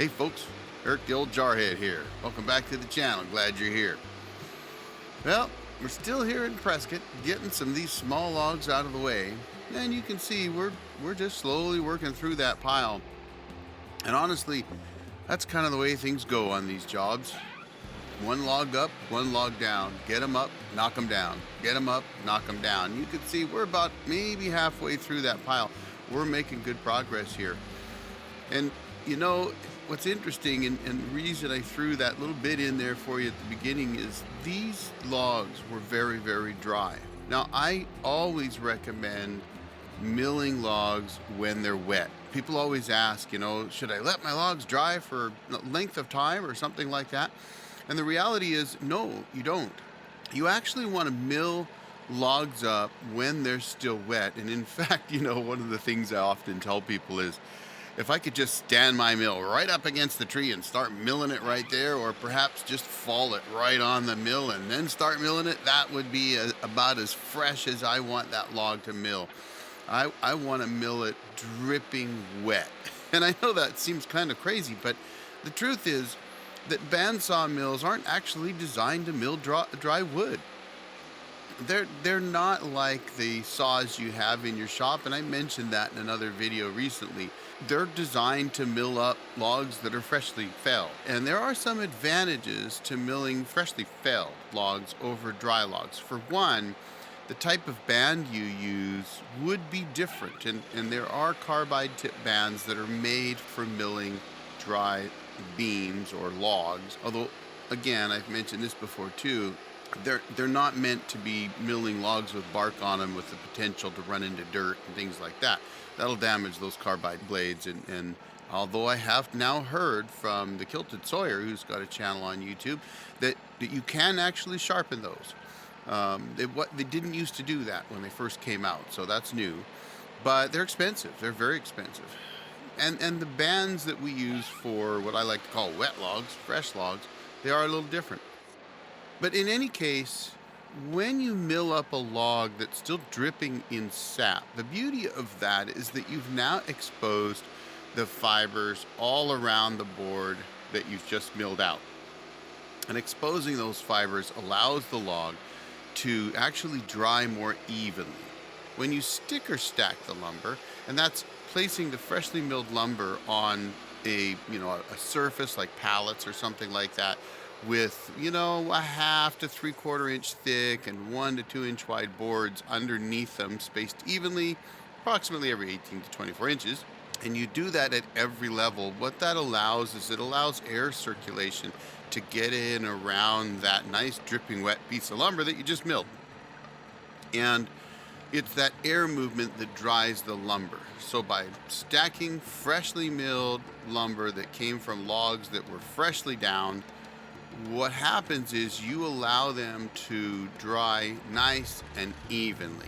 Hey folks, Eric the Old Jarhead here. Welcome back to the channel. Glad you're here. Well, we're still here in Prescott, getting some of these small logs out of the way. And you can see we're just slowly working through that pile. And honestly, that's kind of the way things go on these jobs. One log up, one log down. Get them up, knock them down. Get them up, knock them down. You can see we're about maybe halfway through that pile. We're making good progress here. And you know, what's interesting and the reason I threw that little bit in there for you at the beginning is these logs were very, very dry. Now, I always recommend milling logs when they're wet. People always ask, should I let my logs dry for a length of time or something like that? And the reality is, no, you don't. You actually want to mill logs up when they're still wet. And in fact, one of the things I often tell people is, if I could just stand my mill right up against the tree and start milling it right there, or perhaps just fall it right on the mill and then start milling it, that would be about as fresh as I want that log to mill. I want to mill it dripping wet. And I know that seems kind of crazy, but the truth is that bandsaw mills aren't actually designed to mill dry wood. They're not like the saws you have in your shop, and I mentioned that in another video recently. They're designed to mill up logs that are freshly felled. And there are some advantages to milling freshly felled logs over dry logs. For one, the type of band you use would be different, and there are carbide tip bands that are made for milling dry beams or logs. Although, again, I've mentioned this before too, they're not meant to be milling logs with bark on them with the potential to run into dirt and things like that. That'll damage those carbide blades. And although I have now heard from the Kilted Sawyer, who's got a channel on YouTube, that you can actually sharpen those. They didn't used to do that when they first came out, so that's new. But they're expensive. They're very expensive. And the bands that we use for what I like to call wet logs, fresh logs, they are a little different. But in any case, when you mill up a log that's still dripping in sap, the beauty of that is that you've now exposed the fibers all around the board that you've just milled out. And exposing those fibers allows the log to actually dry more evenly. When you stick or stack the lumber, and that's placing the freshly milled lumber on a surface like pallets or something like that, with a half to 3/4 inch thick and 1 to 2 inch wide boards underneath them, spaced evenly, approximately every 18 to 24 inches. And you do that at every level. What that allows is it allows air circulation to get in around that nice dripping wet piece of lumber that you just milled. And it's that air movement that dries the lumber. So by stacking freshly milled lumber that came from logs that were freshly downed, what happens is you allow them to dry nice and evenly.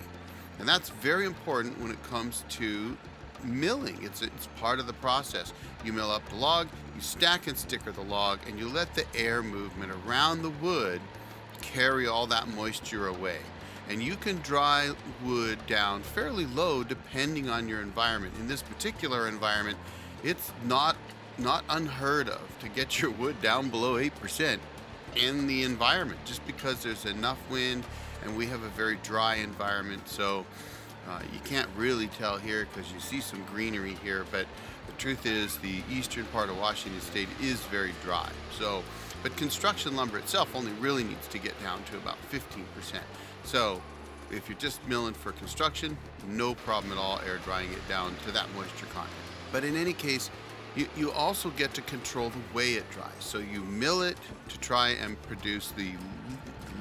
And that's very important when it comes to milling. It's part of the process. You mill up the log, you stack and sticker the log, and you let the air movement around the wood carry all that moisture away. And you can dry wood down fairly low depending on your environment. In this particular environment, it's not unheard of to get your wood down below 8% in the environment, just because there's enough wind and we have a very dry environment. So you can't really tell here because you see some greenery here, but the truth is the eastern part of Washington State is very dry. But construction lumber itself only really needs to get down to about 15%. So if you're just milling for construction, no problem at all air drying it down to that moisture content. But in any case, you also get to control the way it dries. So you mill it to try and produce the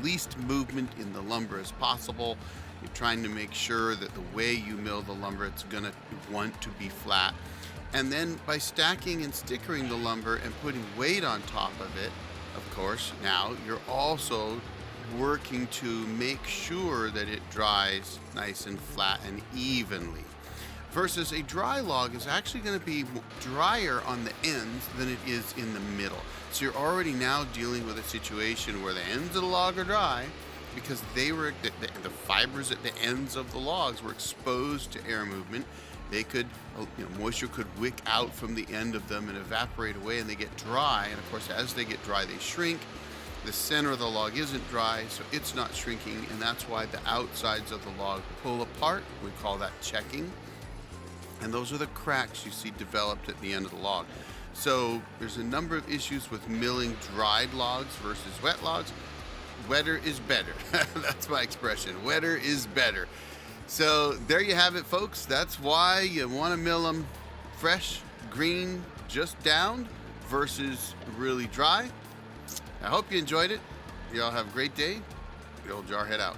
least movement in the lumber as possible. You're trying to make sure that the way you mill the lumber, it's going to want to be flat. And then by stacking and stickering the lumber and putting weight on top of it, of course, now you're also working to make sure that it dries nice and flat and evenly. Versus a dry log is actually going to be drier on the ends than it is in the middle. So you're already now dealing with a situation where the ends of the log are dry because the fibers at the ends of the logs were exposed to air movement, They could, moisture could wick out from the end of them and evaporate away, and they get dry. And of course, as they get dry, they shrink. The center of the log isn't dry, so it's not shrinking, and that's why the outsides of the log pull apart. We call that checking. And those are the cracks you see developed at the end of the log. So there's a number of issues with milling dried logs versus wet logs. Wetter is better. That's my expression. Wetter is better. So there you have it, folks. That's why you want to mill them fresh, green, just downed versus really dry. I hope you enjoyed it. Y'all have a great day. The old Jarhead out.